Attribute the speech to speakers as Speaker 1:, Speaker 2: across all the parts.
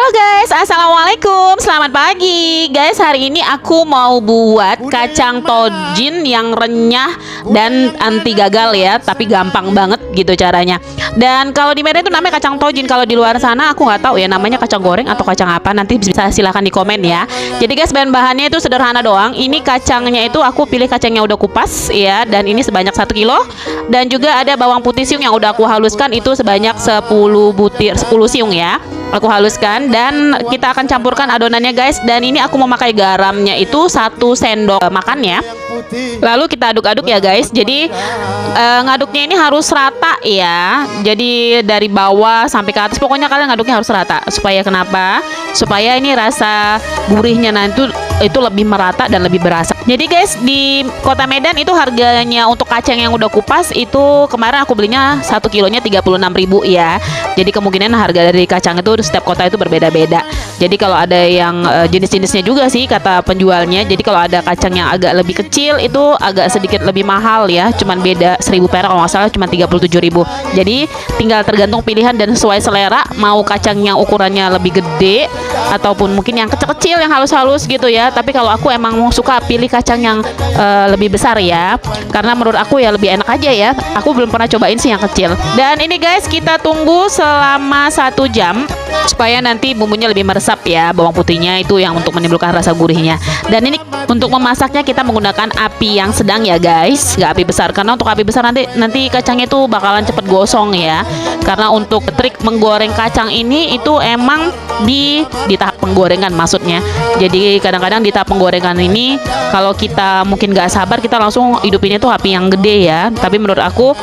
Speaker 1: Halo guys, assalamualaikum, selamat pagi guys. Hari ini aku mau buat kacang tojin yang renyah dan anti gagal ya, tapi gampang banget gitu caranya. Dan kalau di Medan itu namanya kacang tojin, kalau di luar sana aku nggak tahu ya namanya kacang goreng atau kacang apa. Nanti bisa silahkan di komen ya. Jadi guys, bahan-bahannya itu sederhana doang. Ini kacangnya itu aku pilih kacangnya udah kupas ya, dan ini sebanyak 1 kilo. Dan juga ada bawang putih siung yang udah aku haluskan itu sebanyak 10 butir, 10 siung ya. Aku haluskan dan kita akan campurkan adonannya guys. Dan ini aku memakai garamnya itu 1 sendok makannya. Lalu kita aduk-aduk ya guys. Jadi ngaduknya ini harus rata ya. Jadi dari bawah sampai ke atas, pokoknya kalian ngaduknya harus rata. Supaya kenapa? Supaya ini rasa gurihnya nanti itu lebih merata dan lebih berasa. Jadi guys, di kota Medan itu harganya untuk kacang yang udah kupas itu kemarin aku belinya 1 kilonya 36.000 ya. Jadi kemungkinan harga dari kacang itu setiap kota itu berbeda-beda. Jadi kalau ada yang jenis-jenisnya juga sih kata penjualnya. Jadi kalau ada kacang yang agak lebih kecil itu agak sedikit lebih mahal ya. Cuman beda 1.000 perak kalau nggak salah, cuma 37.000. Jadi tinggal tergantung pilihan dan sesuai selera. Mau kacang yang ukurannya lebih gede ataupun mungkin yang kecil-kecil yang halus-halus gitu ya. Tapi kalau aku emang suka pilih kacang yang lebih besar ya. Karena menurut aku ya lebih enak aja ya. Aku belum pernah cobain sih yang kecil. Dan ini guys, kita tunggu selama 1 jam supaya nanti bumbunya lebih meresap ya. Bawang putihnya itu yang untuk menimbulkan rasa gurihnya. Dan ini untuk memasaknya kita menggunakan api yang sedang ya guys, nggak api besar. Karena untuk api besar nanti kacangnya itu bakalan cepet gosong ya. Karena untuk trik menggoreng kacang ini itu emang di tahap penggorengan maksudnya. Jadi kadang-kadang di tahap penggorengan ini kalau kita mungkin nggak sabar, kita langsung hidupinnya tuh api yang gede ya. Tapi menurut aku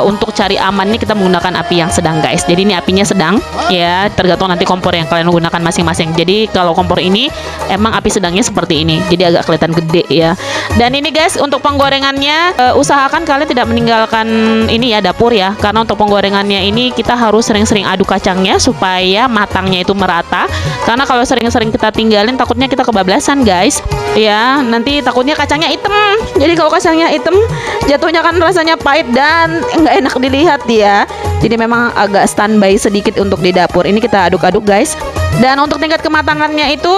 Speaker 1: untuk cari aman nih kita menggunakan api yang sedang guys. Jadi ini apinya sedang ya, tergantung nanti kompor yang kalian gunakan masing-masing. Jadi kalau kompor ini emang api sedangnya seperti ini, jadi agak kelihatan gede ya. Dan ini guys, untuk penggorengannya usahakan kalian tidak meninggalkan ini ya, dapur ya. Karena untuk penggorengannya ini kita harus sering-sering aduk kacangnya supaya matangnya itu merata. Karena kalau sering-sering kita tinggalin takutnya kita kebablasan guys ya, nanti takutnya kacangnya hitam. Jadi kalau kacangnya hitam jatuhnya kan rasanya pahit dan nggak enak dilihat ya. Jadi memang agak standby sedikit untuk di dapur. Ini kita aduk-aduk guys. Dan untuk tingkat kematangannya itu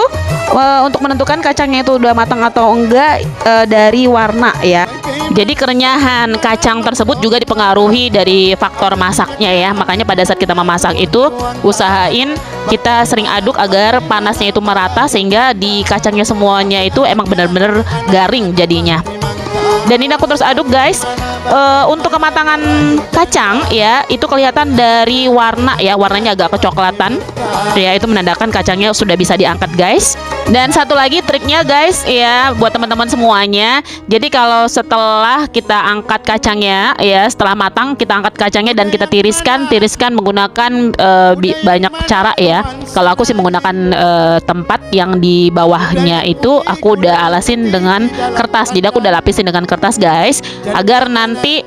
Speaker 1: untuk menentukan kacangnya itu udah matang atau enggak dari warna ya. Jadi kerenyahan kacang tersebut juga dipengaruhi dari faktor masaknya ya. Makanya pada saat kita memasak itu usahain kita sering aduk agar panasnya itu merata, sehingga di kacangnya semuanya itu emang benar-benar garing jadinya. Dan ini aku terus aduk guys. Untuk kematangan kacang ya itu kelihatan dari warna ya, warnanya agak kecoklatan ya, itu menandakan kacangnya sudah bisa diangkat guys. Dan satu lagi triknya guys ya, buat teman-teman semuanya. Jadi kalau setelah kita angkat kacangnya ya, setelah matang kita angkat kacangnya dan kita tiriskan menggunakan banyak cara ya. Kalau aku sih menggunakan tempat yang di bawahnya itu aku udah alasin dengan kertas. Jadi aku udah lapisin dengan kertas guys, agar nanti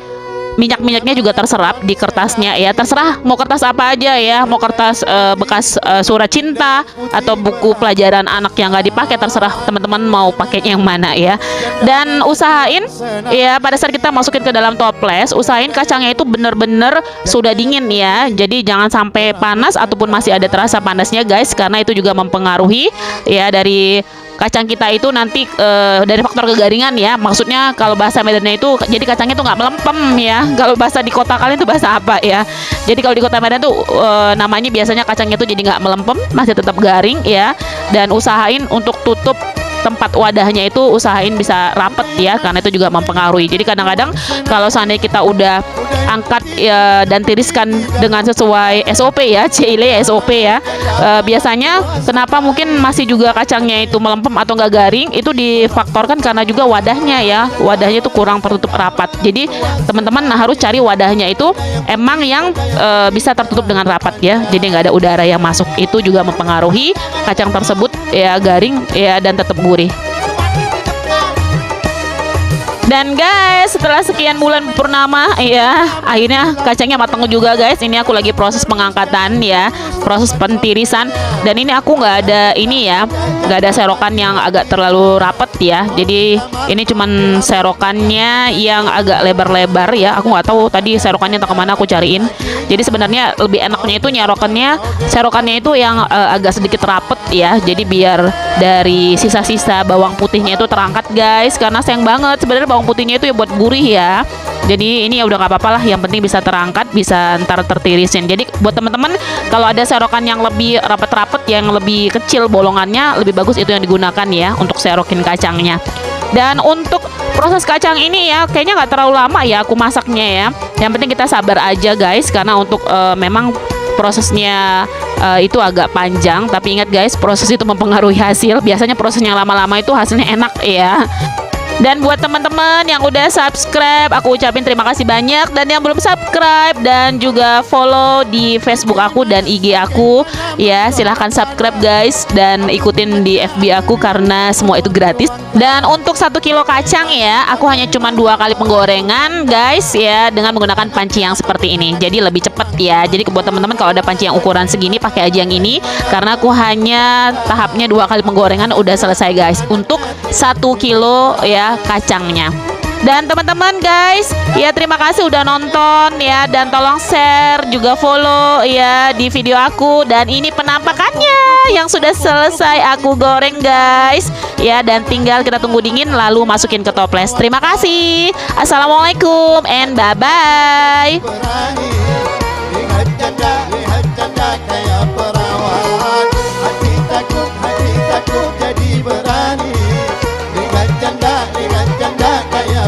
Speaker 1: minyak-minyaknya juga terserap di kertasnya ya. Terserah mau kertas apa aja ya, mau kertas bekas surat cinta atau buku pelajaran anak yang nggak dipakai, terserah teman-teman mau pakai yang mana ya. Dan usahain ya pada saat kita masukin ke dalam toples, usahain kacangnya itu bener-bener sudah dingin ya. Jadi jangan sampai panas ataupun masih ada terasa panasnya guys, karena itu juga mempengaruhi ya dari kacang kita itu nanti dari faktor kegaringan ya. Maksudnya kalau bahasa Medannya itu jadi kacangnya tuh nggak melempem ya. Kalau bahasa di kota kalian itu bahasa apa ya? Jadi kalau di kota Medan tuh namanya biasanya kacangnya tuh jadi nggak melempem, masih tetap garing ya. Dan usahain untuk tutup tempat wadahnya itu, usahain bisa rapet ya, karena itu juga mempengaruhi. Jadi kadang-kadang kalau seandainya kita udah angkat ya, dan tiriskan dengan sesuai SOP ya, CILE SOP ya, biasanya kenapa mungkin masih juga kacangnya itu melempem atau nggak garing, itu difaktorkan karena juga wadahnya ya, wadahnya itu kurang tertutup rapat. Jadi teman-teman harus cari wadahnya itu emang yang bisa tertutup dengan rapat ya, jadi nggak ada udara yang masuk. Itu juga mempengaruhi kacang tersebut ya garing ya dan tetap gurih. Dan guys, setelah sekian bulan purnama ya, akhirnya kacangnya matang juga guys. Ini aku lagi proses pengangkatan ya, proses pentirisan. Dan ini aku nggak ada ini ya, nggak ada serokan yang agak terlalu rapet ya. Jadi ini cuman serokannya yang agak lebar-lebar ya. Aku nggak tahu tadi serokannya entah kemana, aku cariin. Jadi sebenarnya lebih enaknya itu serokannya itu yang agak sedikit rapet ya. Jadi biar dari sisa-sisa bawang putihnya itu terangkat guys, karena sayang banget sebenarnya bawang putihnya itu ya buat gurih ya. Jadi ini ya udah nggak apa-apa lah, yang penting bisa terangkat, bisa ntar tertirisin. Jadi buat teman-teman kalau ada serokan yang lebih rapet-rapet, yang lebih kecil bolongannya, lebih bagus itu yang digunakan ya untuk serokin kacangnya. Dan untuk proses kacang ini ya kayaknya nggak terlalu lama ya aku masaknya ya. Yang penting kita sabar aja guys, karena untuk memang prosesnya itu agak panjang. Tapi ingat guys, proses itu mempengaruhi hasil. Biasanya prosesnya lama-lama itu hasilnya enak ya. Dan buat teman-teman yang udah subscribe, aku ucapin terima kasih banyak. Dan yang belum subscribe dan juga follow di Facebook aku dan IG aku ya, silahkan subscribe guys. Dan ikutin di FB aku karena semua itu gratis. Dan untuk 1 kilo kacang ya, aku hanya cuma 2 kali penggorengan guys ya, dengan menggunakan panci yang seperti ini. Jadi lebih cepet ya. Jadi buat teman-teman kalau ada panci yang ukuran segini, pakai aja yang ini. Karena aku hanya tahapnya 2 kali penggorengan udah selesai guys. Untuk 1 kilo ya kacangnya. Dan teman-teman guys ya, terima kasih udah nonton ya, dan tolong share juga follow ya di video aku. Dan ini penampakannya yang sudah selesai aku goreng guys ya, dan tinggal kita tunggu dingin lalu masukin ke toples. Terima kasih, assalamualaikum and bye bye. Hati takut jadi berani, dengan janda kayak